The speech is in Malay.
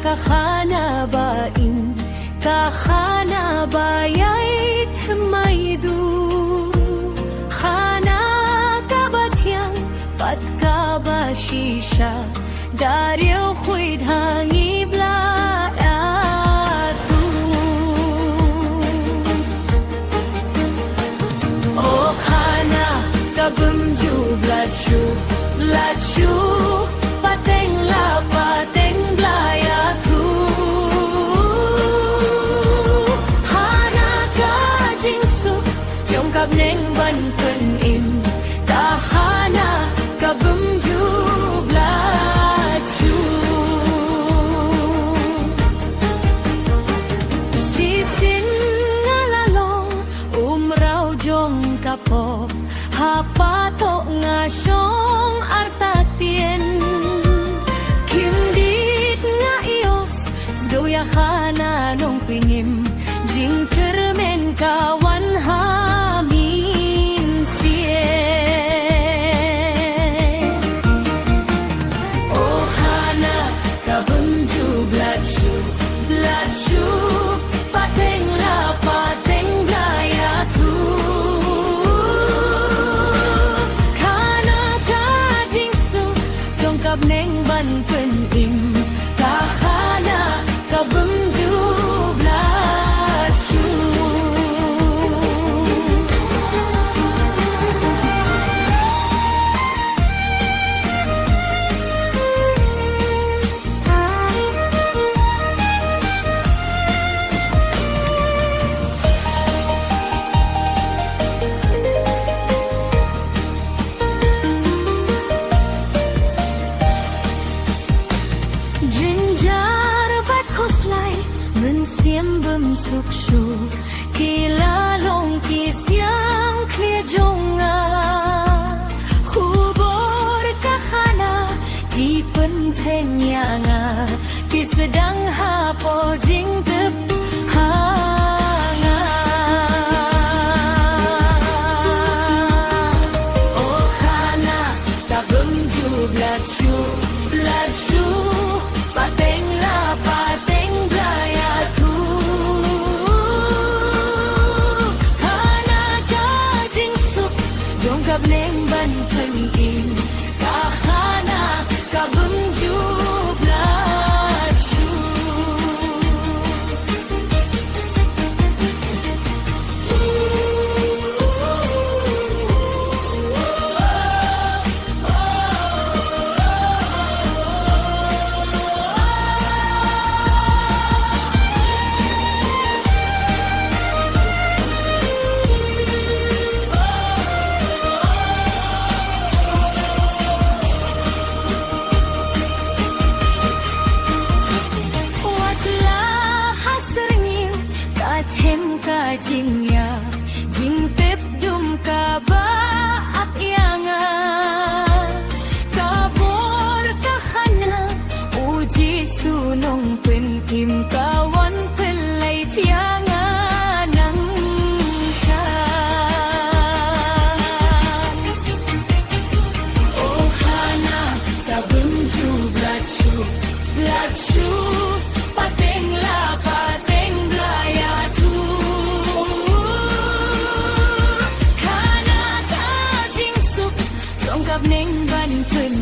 kakana bain kakana bayai tmaidu khana kabatiang pat kabashisha dario khuid hangi blaatu o khana kabumju blachu blachu pateng la pateng blaya tu hana ka jingsu jong kap neng ban kun im ta hana kabum ju blachu sisin ngalalong umrau jong kapo hapato nga syong artatien kimdit nga ios sdoya khana nong pingim jing termen kawan hamin sien o khana kabunju blachu blachu pateng la pateng blaya tu kap neng ban kun im ka khana kabum ju blachu Jinjar bat khoslai ngun siam bum suk shu kila long ki siang klia jonga khubor ka khana ki pen thenya nga ki sedang ha po jing tep hanga o khana ta bum ju blachu blachu pateng la pateng blaya tu hana ka jingsuk jong kap neng ban kan in ka khana ka bum ju blachu jing ya jing tep dum ka ba at yanga kabor ka khana uji sunong pen kim kawan pelai tianga nang ka o khana kabum ju blachu blachu pateng la pateng blaya tu kap neng ban kun